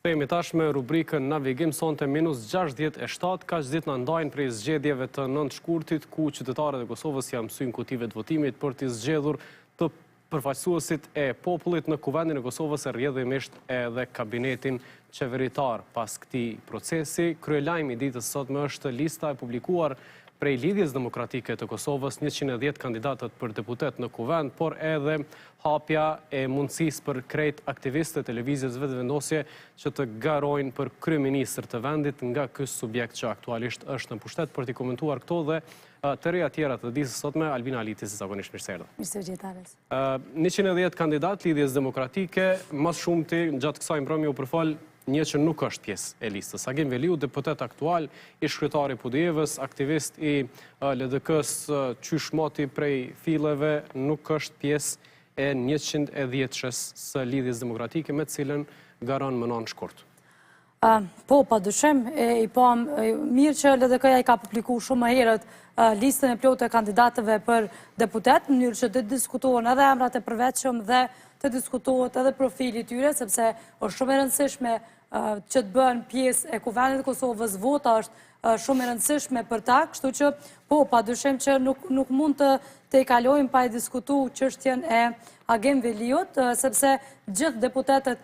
Kthehemi tash me rubrikën Navigim sonte -67, ka që ditë në ndajnë prej zgjedhjeve të 9 shkurtit, ku qytetarët e Kosovës janë mësuar kutive të votimit për të zgjedhur të përfaqësuesit e popullit në Kuvendin e Kosovës e rrjedhimisht edhe kabinetin qeveritar. Pas këtij procesi, kryelajmi i ditës sotme është lista e publikuar prej Lidhjes Demokratike të Kosovës, 110 kandidatët për deputet në Kuvend, por edhe hapja e mundësisë për krejt aktivistët e lëvizjes vetëvendosje që të garojnë për kryeministër të vendit nga ky subjekt që aktualisht është në pushtet. Për t'i komentuar këto dhe të reja tjera të ditës sotme, Albina Aliti, si zakonisht, mirë se erdhe. Mirë se vjetare. 110 kandidat Lidhjes Demokratike, mas shumti gjatë kësaj mbrëmje u përfal një që nuk është pjesë e listës. Agim Veliu, deputet aktual, ish kryetari Pudijevës, aktivist i LDK-s qysh moti prej filleve, nuk është pjesë e 110-shës së Lidhjes Demokratike, me cilën garon më në shkurt. Po, pa dyshim, i po mirë që LDK-ja i ka publiku shumë më herët listën e plotë e kandidatëve për deputet, në mënyrë që të diskutohen edhe emrat e përveçshëm dhe të diskutohet edhe profili tyre, sepse është shumë e rëndësishme që të bëhen pjesë e Kuvendit të Kosovës, vota është shumë e rëndësishme për ta, kështu që po, pa dyshim që nuk mund të i kalojmë pa i diskutu çështjen e Agim Veliut, sepse gjithë deputetet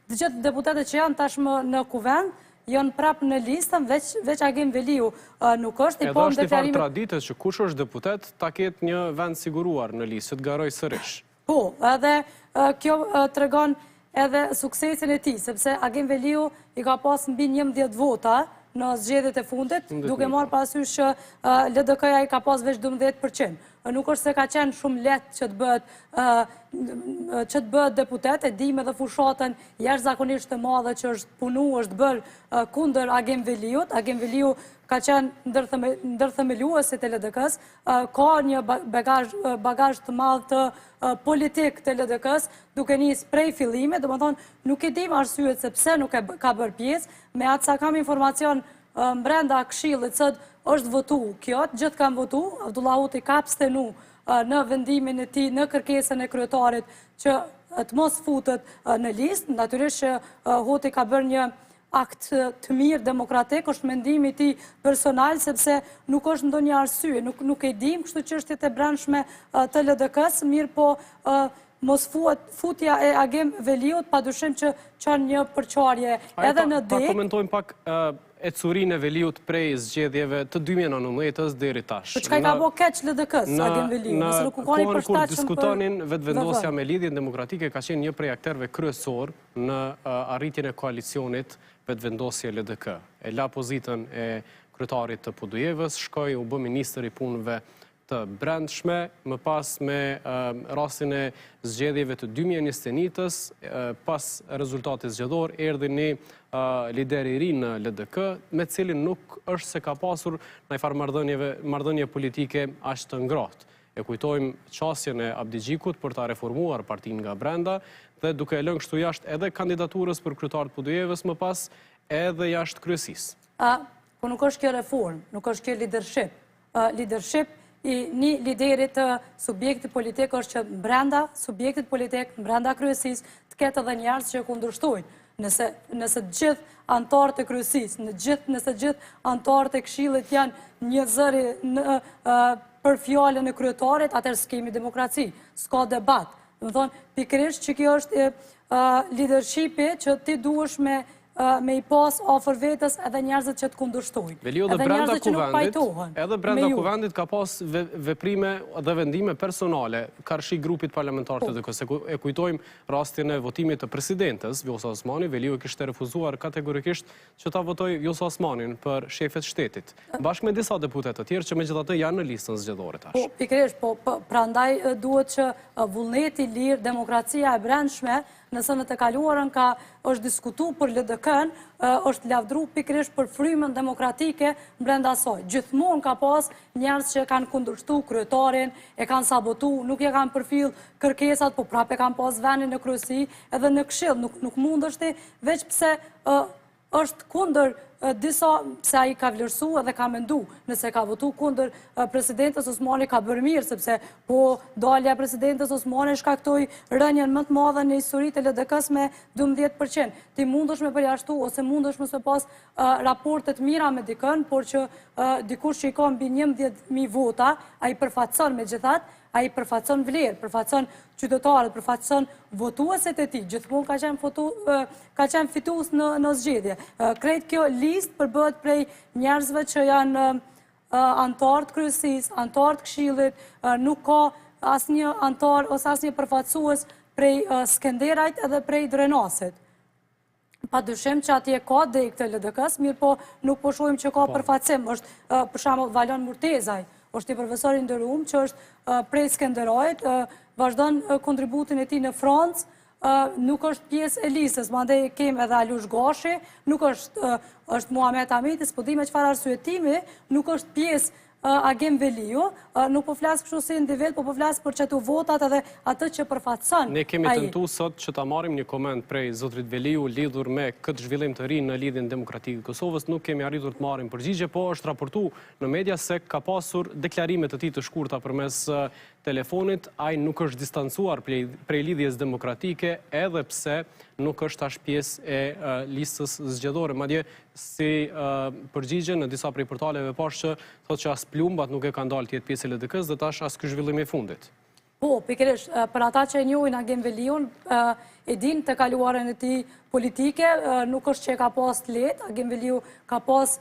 gjithë deputetet që janë tashmë në Kuvend, janë prapë në listën, veç Agim Veliu nuk është. Edhe është një farë tradite që kush është deputet, ta ketë një vend siguruar në listë, të garoj sërish. Po, edhe kjo tregon edhe suksesin e tij, sepse Agim Veliu i ka pas mbi 11 vota në zgjedhjet e fundit, duke marrë parasysh që LDK-ja i ka pas veç 12%. Nuk është se ka qenë shumë lehtë që të bëhet deputet, e dim edhe fushatën jashtëzakonisht të madhe që është punu, është bërë kundër Agim Veliut. Agim Veliu ka qenë ndërthemeluesit e LDK-s, ka një bagazh të madh të politik të LDK-s, duke nisë prej fillimit, domethënë nuk e dim arsyet se pse nuk ka bërë pjesë, me atë sa kam informacion brenda Këshillit se është votu kjo, gjithë kanë votu, Abdullah Huti ka abstenu në vendimin e tij, në kërkesën e kryetarit që të mos futet në listë. Natyrisht që Huti ka bërë një akt të mirë demokratik, është mendimi i tij personal, sepse nuk është ndonjë arsye, nuk e dim, kështu çështjet e brendshme të LDK-s, mirë po mos futja e Agim Veliut, padyshim që kanë një përçarje edhe në Pa komentojmë pak ecurinë e Veliut prej zgjedhjeve të 2019-s deri tash. Po çka ka bëu keq LDK-s Agim Veliu, nëse nuk u kanë i përshtatshëm kur diskutonin vetëvendosja me Lidhjen Demokratike, ka qenë një prej aktorëve kryesor në arritjen e koalicionit vetëvendosje LDK. E la pozitën e kryetarit të Pudijevës, shkoi u bë ministër i punëve të brendshme, më pas me rastin e zgjedhjeve të 2021-s, pas rezultatit zgjedhor, erdhi një lider i ri në LDK, me cilin nuk është se ka pasur në farë marrëdhënie politike aq të ngrohtë. E kujtojmë qasjen e Abdi Xhikut për ta reformuar partinë nga brenda, dhe duke e lënë kështu jashtë edhe kandidaturës për kryetar të Pudijevës, më pas edhe jashtë kryesisë. Po nuk është kjo reformë, nuk është kjo leadership i një liderit të subjektit politik është që brenda subjektit politik, brenda kryesisë, të ketë edhe njerëz që kundërshtojnë. Nëse gjithë anëtarët e kryesisë, nëse gjithë anëtarët e Këshillit janë një zëri për fjalën e kryetarit, atëherë s'kemi demokraci, s'ka debat. Do të thonë, pikërisht që kjo është leadershipi që ti duhesh me i pas afër vetës edhe njerëzit që të kundërshtojnë. Veliu edhe brenda Kuvendit ka pas veprime dhe vendime personale, karshi grupit parlamentar të LDK-s. E kujtojmë rastin e votimit të presidentes, Vjosa Osmani, Veliu e kishte refuzuar kategorikisht që ta votojë Vjosa Osmanin për shefet shtetit, bashkë me disa deputet të tjerë që megjithatë janë në listën zgjedhore tash. Po, pikërisht, prandaj duhet që vullneti i lirë, demokracia e brendshme, nëse në të kaluarën është diskutu për LDK-n, është lavdru pikërisht për frymën demokratike brenda saj. Gjithmonë ka pas njerëz që kanë kundërshtu kryetarin, e kanë sabotu, nuk e kanë përfill kërkesat, po prapë kanë pas vendin në kryesi edhe në Këshill. Nuk mund është veç pse është kundër disa se ai ka vlerësu edhe ka mendu, nëse ka votu kundër presidentës Osmani ka bërë mirë, sepse po dalja presidentës Osmani shkaktoi rënien më të madhe në historitë e LDK-s me 12%. Ti mundesh me përjashtu ose mundesh me pas raportet mira me dikën, por që dikush që i ka mbi 11.000 vota, ai përfaqëson megjithatë, ai përfaqëson vlerë, përfaqëson qytetarët, përfaqëson votuesit e tij, gjithmonë ka qenë fitues në zgjedhje. Krejt kjo listë përbëhet prej njerëzve që janë antarë të kryesisë, antarë të këshillit, nuk ka asnjë antar ose asnjë përfaqësues prej Skenderajt edhe prej Drenasit. Padyshim që atje ka deg të LDK-s, mirë po nuk po shohim që ka përfaqësim. Është për shembull Valon Murtezaj, është i profesor i nderuar që është prej Skenderajit, vazhdon kontributin e tij në Francë, nuk është pjesë e listës, mandej kemi edhe Alush Gashi, nuk është Muhamet Hamiti, s'po di me çfarë arsyetimi, nuk është pjesë Agim Veliu, nuk po flas kështu si individ, po flas për çetu votat edhe atë që përfaqëson. Ne kemi tentuar sot që ta marrim një koment prej zotrit Veliu lidhur me këtë zhvillim të ri në lidhjen demokratike të Kosovës, nuk kemi arritur të marrim përgjigje, po është raportuar në media se ka pasur deklarime të tij të shkurta përmes telefonit, ai nuk është distancuar prej lidhjes demokratike, edhe pse nuk është tash pjesë e listës zgjedhore. Madje si përgjigje në disa prej portaleve pash që thotë që as plumbat nuk e kanë dalë të jetë pjesë e LDK-s dhe tash as ky zhvillim i fundit. Po, pikërisht, për ata që e njohin Agim Veliun, e din të kaluarën e tij politike, nuk është që e ka pas lehtë, Agim Veliu ka pas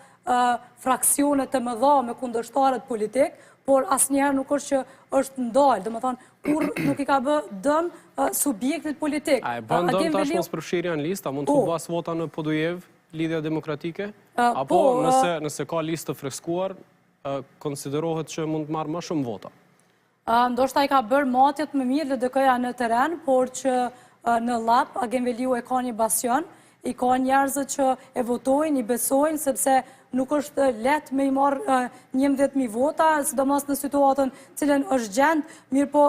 fraksione të mëdha me kundërshtarët politik, por asnjëherë nuk është që është ndalë, domethënë kur nuk i ka bë dëm subjektit politik. A e bën dëm tash mos përfshirja në listë, a mund të hubas vota në Podujev, lidhja demokratike? Apo nëse ka listë të freskuar, konsiderohet që mund të marrë më shumë vota? Ndoshta i ka bërë matjet më mirë LDK-ja në terren, por që në lap Agim Veliu e ka një basion, i ka njerëzit që e votojnë, i besojnë, sepse nuk është lehtë me i marrë 11.000 vota, sidomos në situatën cilën është gjendë, mirë po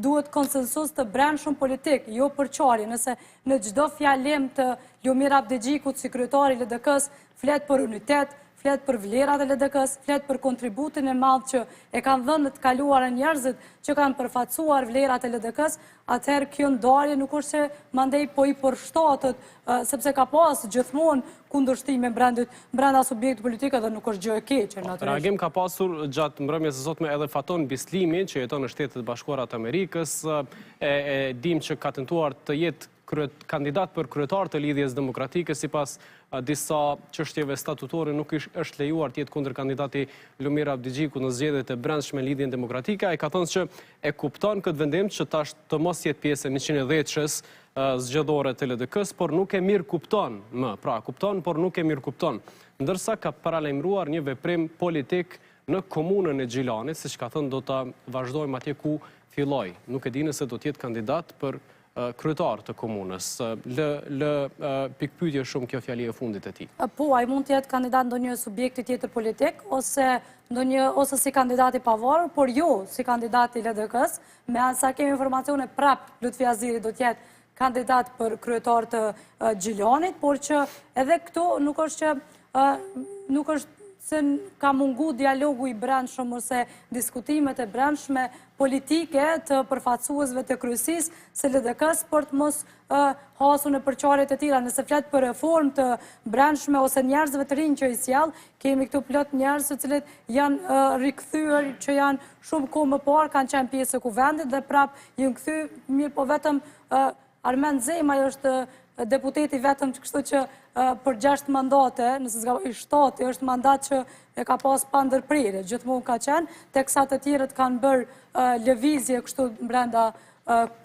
duhet konsensus të brendshëm politik, jo përçarje. Nëse në çdo fjalim të Lumir Abdixhikut, si kryetari i LDK-s, flet për unitet, flet për vlerat e LDK-s, flet për kontributin e madh që e kanë dhënë në të kaluarën njerëzit që kanë përfaqësuar vlerat e LDK-s, atëherë kjo ndarje nuk është se mandej po i përshtatet, sepse ka pas gjithmonë kundërshtime brenda subjektit politik dhe nuk është gjë e keqe natyrisht. Reagim ka pasur gjatë mbrëmjes së sotme edhe Faton Bislimi, që jeton në Shtetet e Bashkuara të Amerikës, e dim që ka tentuar të jetë kandidat për kryetar të lidhjes demokratike, sipas disa çështjeve statutore nuk është lejuar të jetë kundër kandidati Lumir Abdixhikut në zgjedhjet e brendshme në lidhjen demokratike. Ai ka thënë që e kupton këtë vendim që tash të mos jetë pjesë e 110-shës zgjedhore të LDK-s, por nuk e mirë kupton më. Pra, kupton, por nuk e mirë kupton. Ndërsa ka paralajmëruar një veprim politik në komunën e Gjilanit, siç ka thënë do ta vazhdojmë atje ku filloi. Nuk e di nëse do të jetë kandidat për kryetar të komunës. Lë pikpyetje shumë kjo fjali e fundit e tij. Po, ai mund të jetë kandidat ndonjë subjekti tjetër politik ose si kandidat i pavarur, por jo si kandidat i LDK-s. Me sa kemi informacione prap Lutfi Aziri do të jetë kandidat për kryetar të Gjilanit, por që edhe këto nuk është se ka mungu dialogu i brendshëm ose diskutimet e brendshme politike të përfaqësuesve të kryesisë së LDK-s për të mos hasur në përçarjet e tilla. Nëse flet për reformë të brendshme ose njerëzve të rinj që i sjell, kemi këtu plot njerëz të cilët janë rikthyer, që janë shumë kohë më parë kanë qenë pjesë e kuvendit dhe prap janë kthyer, mirë po vetëm Armend Zemaj është deputeti vetëm kështu që për 6 mandate, nëse s'gaboj 7, është mandat që e ka pas pa ndërprerje, gjithmonë ka qenë, teksa të tjerët kanë bërë lëvizje kështu brenda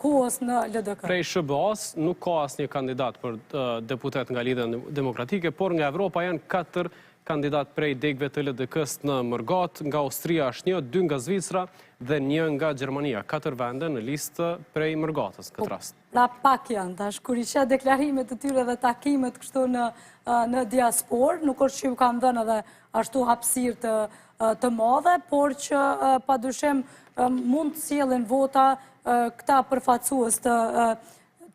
kohës në LDK. Prej SBA-s nuk ka asnjë kandidat për deputet nga Lidhja Demokratike, por nga Evropa janë 4 kandidat prej degëve të LDK-s në Mërgat, nga Austria është 1, 2 nga Zvicra dhe 1 nga Gjermania. 4 vende në listë prej Mërgatës këtë rast. Pra pak janë, tash kur i shet deklarimet të tyre dhe takimet kështu në diasporë, nuk është që ju kam dhënë edhe ashtu hapësirë të madhe, por që padyshim mund të sjellin vota këta përfaqësues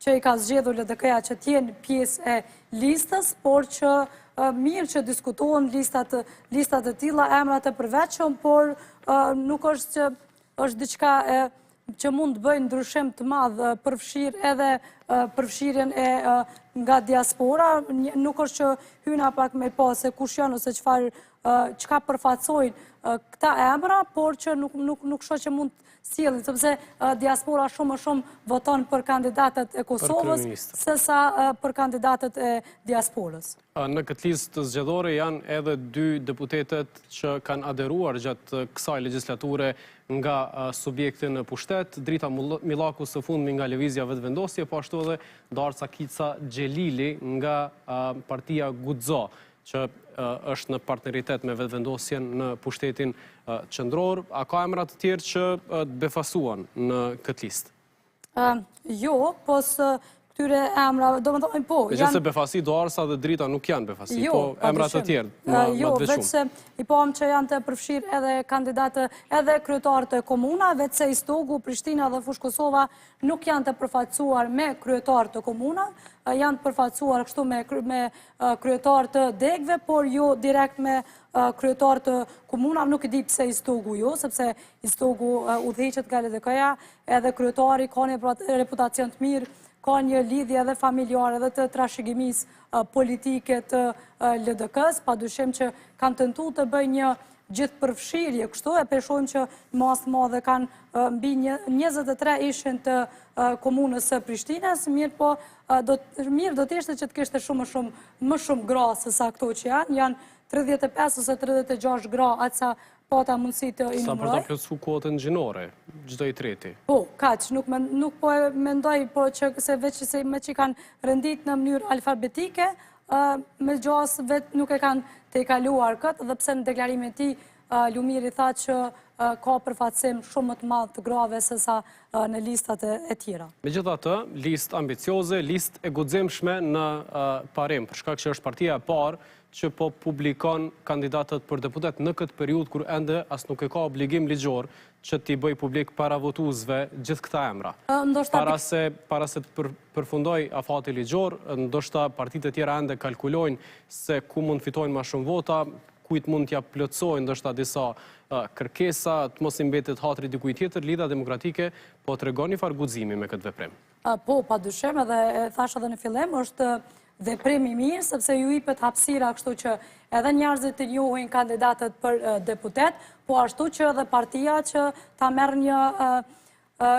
që i ka zgjedhur LDK-ja që t'jenë pjesë e listës, por që mirë që diskutohen listat e tilla, emrat e përveçshëm, por nuk është që është diçka që mund të bëjë ndryshim të madh përfshirë edhe përfshirjen e nga diaspora. Nuk është që hyna pak me pa se kush janë ose çka përfaqësojnë këta emra, por që nuk shoh që mund të sjellin, sepse diaspora shumë voton për kandidatët e Kosovës sesa për kandidatët e diasporës. Në këtë listë zgjedhore janë edhe 2 deputetët që kanë aderuar gjatë kësaj legjislature nga subjekti në pushtet, Drita Millaku së fundmi nga Lëvizja Vetëvendosje, po ashtu edhe Darca Kica Xhelili nga partia Guxo, që është në partneritet me vetëvendosjen në pushtetin qendror. A ka emra të tjerë që befasuan në këtë listë? Jo, po këtyre emra, do më thonë, po. Megjithëse befasi Darca dhe Drita nuk janë befasi, po emra të tjerë, më të Jo, veçuar. veç se i pam që janë të përfshirë edhe kandidatë, edhe kryetarët e komuna, veç se Istogu, Prishtina dhe Fushë Kosova nuk janë të përfaqësuar me kryetarët të komuna, janë të përfaqësuar kështu me kryetarët të degëve, por jo direkt me kryetarët të komuna. Nuk e di pse Istogu jo, sepse Istogu udhëheqet nga LDK-ja, edhe kryetari ka një reputacion të mirë, ka një lidhje edhe familjare dhe të trashëgimisë politike të LDK-s, padyshim që kanë tentuar të bëjnë një gjithë përfshirje kështu, e peshojmë që masë madhe kanë mbi 23 ishin të komunës së Prishtinës, mirë do të ishte që të kishte më shumë gra se sa këto që janë 35 ose 36 gra, atë sa pata mundësi të i numëroj. Sa për ta plotësuar kuotën gjinore, çdo i treti. Po, kaq, nuk po e mendoj, po që se veç se me që kanë rëndit në mënyrë alfabetike, me gjasë vetë nuk e kanë të i kaluar këtë, dhe pse në deklarimin e tij Lumiri tha që ka përfaqësim shumë më të madh të grave se sa në listat e tjera. Megjithatë, listë ambicioze, listë e guximshme në parim, për shkak që është partia e parë që po publikon kandidatët për deputet në këtë periudhë kur ende as nuk e ka obligim ligjor që t'i bëj publik para votuesve gjithë këta emra. Para se të përfundoj afati ligjor, ndoshta partitë e tjera ende kalkulojnë se ku mund fitojnë më shumë vota, kujt mund t'ja plotësojnë ndoshta disa kërkesa, të mos i mbetet hatri dikujt tjetër. Lidha Demokratike po tregon një farë guximi me këtë veprim. Po, padyshim, edhe thash edhe në fillim, është veprim i mirë, sepse ju jepet hapësira kështu që edhe njerëzit të njohin kandidatët për deputet, po ashtu që edhe partia që ta merr një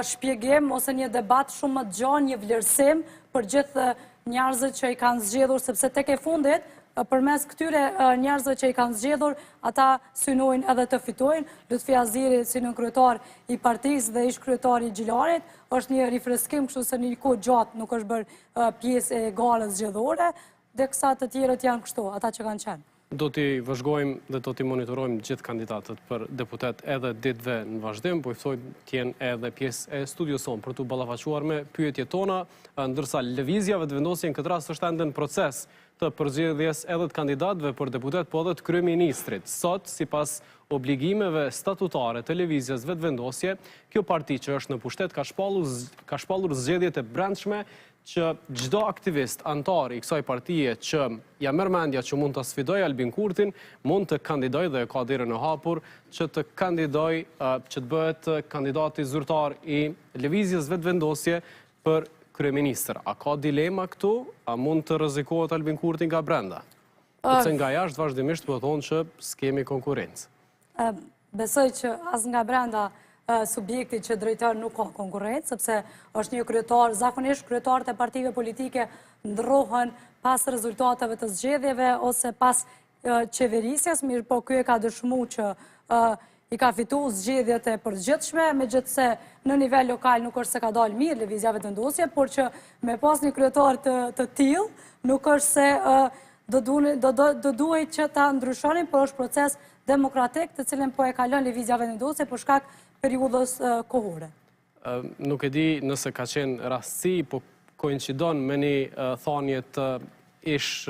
shpjegim ose një debat shumë më të gjatë, një vlerësim për gjithë njerëzit që i kanë zgjedhur, sepse tek e fundit përmes këtyre njerëzve që i kanë zgjedhur, ata synojnë edhe të fitojnë. Lutfi Aziri, si në kryetar i partisë dhe ish kryetari i Gjilarit, është një rifreskim, kështu se një kohë gjatë nuk është bërë pjesë e garës zgjedhore, dhe kësa të tjerët janë kështu, ata që kanë qenë. Do t'i vëzhgojmë dhe do t'i monitorojmë gjithë kandidatët për deputet edhe ditëve në vazhdim, po i ftojmë t'jenë edhe pjesë e studios sonë për t'u ballafaquar me pyetjet tona, ndërsa Lëvizja Vetëvendosje në këtë rast është ende në proces të përzgjedhjes edhe të kandidatëve për deputet, po edhe të kryeministrit. Sot, sipas obligimeve statutare të Lëvizjes Vetëvendosje, kjo parti që është në pushtet ka shpallur zgjedhjet e brendshme që çdo aktivist antar i kësaj partie që ja merr mendja që mund ta sfidojë Albin Kurtin, mund të kandidojë dhe ka derën e hapur që të kandidojë, që të bëhet kandidati zyrtar i Lëvizjes Vetëvendosje për kryeministër. A ka dilema këtu? A mund të rrezikohet Albin Kurti nga brenda? Sepse nga jashtë vazhdimisht po thonë që s'kemi konkurrencë. Besoj që as nga brenda subjekti që drejtar nuk ka konkurrencë, sepse është një kryetar, zakonisht kryetarët e partive politike ndrohen pas rezultateve të zgjedhjeve ose pas qeverisjes, mirë po ky e ka dëshmuar që i ka fituar zgjedhjet e përgjithshme, megjithse në nivel lokal nuk është se ka dalë mirë Lëvizja Vetëvendosje, por që me pas një kryetar të tillë, nuk është se do duhet që ta ndryshonin, por është proces demokratik të cilin po e kalon Lëvizja Vetëvendosje për shkak periudhës kohore. Nuk e di nëse ka qenë rastësi, po koincidon me një thanje të ish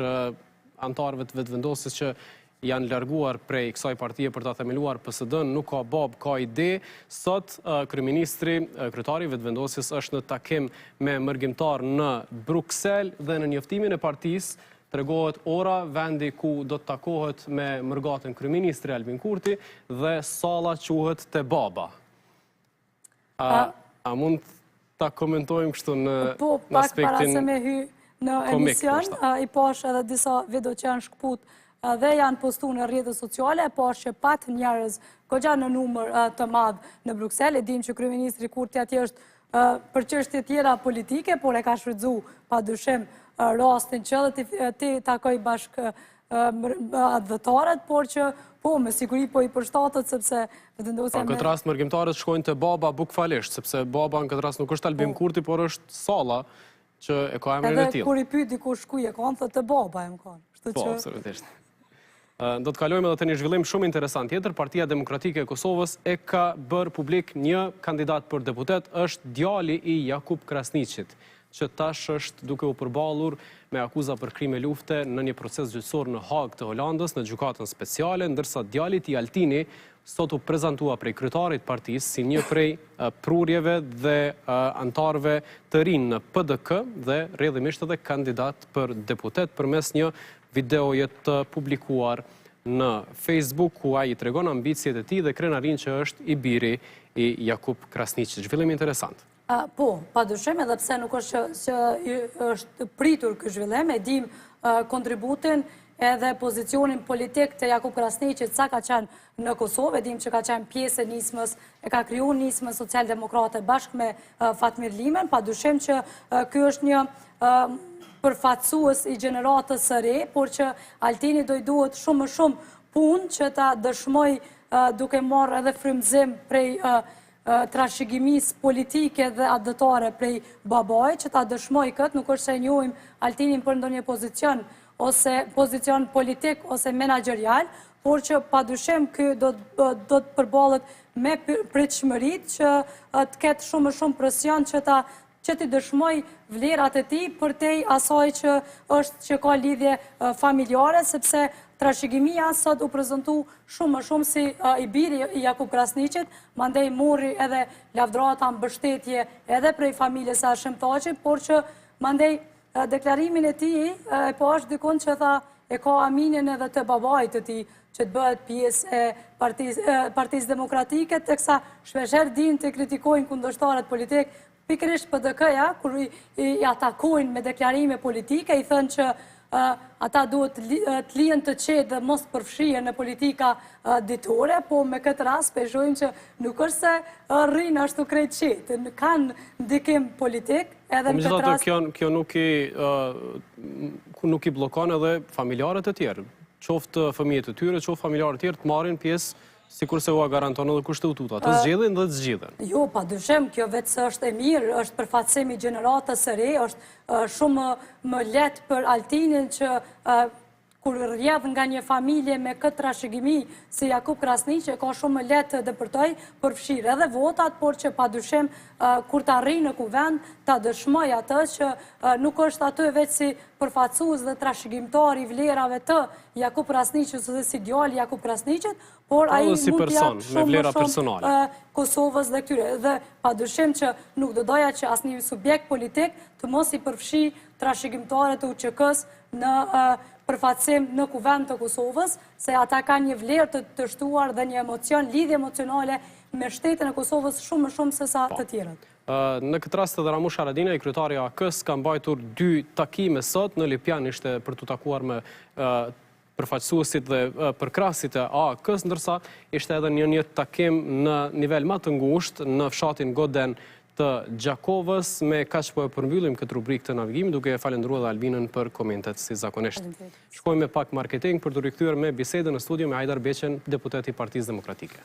antarëve të Vetëvendosjes që janë larguar prej kësaj partie për ta themeluar PSD-n, nuk ka bab, ka ide. Sot kryeministri, kryetari vetëvendosjes është në takim me mërgjimtar në Bruksel dhe në njoftimin e partisë tregohet ora, vendi ku do të takohet me mërgatën kryeministri Albin Kurti dhe salla quhet Te Baba. A mund ta komentojmë kështu në aspektin Po, pak para se me hy në emision, i pash edhe disa video që janë shkput dhe janë postu në rrjetet sociale, pash që pat njerëz goxha në numër të madh në Bruksel. E dim që kryeministri Kurti atje është për çështje tjera politike, por e ka shfrytzuar padyshim rastin që ti takoj bashkë adhëtarët, por që po, me siguri po i përshtatët, sepse vetëvendosja në këtë rast mërgjimtarët shkojnë te Baba bukfalisht, sepse Baba në këtë rast nuk është Albin Kurti, por është salla që e ka emrin e tij. Edhe kur i pyet dikush ku je kanë, thotë Te Baba e më kanë. Po, absolutisht. Do të kalojmë edhe të një zhvillim shumë interesant tjetër. Partia Demokratike e Kosovës e ka bërë publik një kandidat për deputet, është djali i Jakub Krasniqit, që tash është duke u përballur me akuza për krime lufte në një proces gjyqësor në Hag të Holandës, në gjykatën speciale, ndërsa djalit i Altini sot u prezantua prej kryetarit partisë si një prej prurjeve dhe antarëve të rinj në PDK dhe rrjedhimisht edhe kandidat për deputet përmes një videoje të publikuar në Facebook, ku ai i tregon ambicjet e tij dhe krenarin që është i biri i Jakub Krasniqit. Zhvillim interesant. Po, padyshim, edhe pse nuk është që është pritur ky zhvillim, e dim kontributin edhe pozicionin politik të Jakub Krasniqit sa ka qenë në Kosovë, dim që ka qenë pjesë e nismës, e ka krijuar nismën socialdemokrate bashkë me Fatmir Limen, padyshim që ky është një përfaqësues i gjeneratës së re, por që Altini do i duhet shumë më shumë punë që ta dëshmoj duke marrë edhe frymëzim prej trashëgimisë politike dhe adëtare prej babait, që ta dëshmoj këtë, nuk është se njohim Altinin për ndonjë pozicion ose pozicion politik ose menaxherial, por që padyshim ky do të përballet me pritshmëritë që të ketë shumë më shumë presion që ti dëshmoj vlerat e tij përtej asaj që ka lidhje familjare, sepse trashëgimia sot u prezantu shumë më shumë si i biri i Jakub Krasniqit, mandej mori edhe lavdrata mbështetje edhe prej familjes së Hashim Thaçi, por që mandej deklarimin e tij e pash dikon që tha e ka aminin edhe të babait të tij që të bëhet pjesë e Partisë Demokratike, teksa shpeshherë din të kritikojnë kundërshtarët politik, pikërisht PDK-ja, kur i atakojnë me deklarime politike, i thënë që ata duhet të lihen të qetë dhe mos përfshihen në politika ditore, po me këtë rast peshojmë që nuk është se rrinë ashtu krejt qetë, kanë ndikim politik, edhe në këtë rast... Kjo nuk i blokon edhe familjarët e tjerë, qoftë fëmijët e tyre, qoftë familjarët e tjerë të marrin pjesë sikur se u garanton edhe kushtetuta, të zgjidhin dhe të zgjidhen. Jo, padyshim, kjo vetë se është e mirë, është përfaqësim i gjeneratës së re, është shumë më lehtë për Altinin që kur rrjedh nga një familje me këtë trashëgimi si Jakub Krasniqi, ka shumë më lehtë të depërtoj, përfshirë edhe votat, por që padyshim kur të arrijë në kuvend, ta dëshmoj atë që nuk është aty veç si përfaqësues dhe trashëgimtar i vlerave të Jakub Krasniqit ose si djali Jakub Krasniqit, por ai mund të jap shumë më shumë Kosovës dhe këtyre. Dhe padyshim që nuk do doja që asnjë subjekt politik të mos i përfshi trashëgimtarët e UÇK-s në përfaqësim në kuvend të Kosovës, se ata kanë një vlerë të shtuar dhe një emocion, lidhje emocionale me shtetin e Kosovës shumë më shumë se sa të tjerët. Në këtë rast edhe Ramush Haradinaj, kryetari i AK-s, ka mbajtur 2 takime sot, në Lipjan ishte për të takuar me përfaqësuesit dhe përkrahasit e AK-s, ndërsa ishte edhe një takim në nivel më të ngushtë në fshatin Goden të Gjakovës. Me kaq po e përmbyllim këtë rubrikë të navigimit, duke e falendëruar dhe Albinën për komentet si zakonisht. Shkojmë me pak marketing për të rikthyer me bisedën në studio me Hajdar Beqen, deputet i Partisë Demokratike.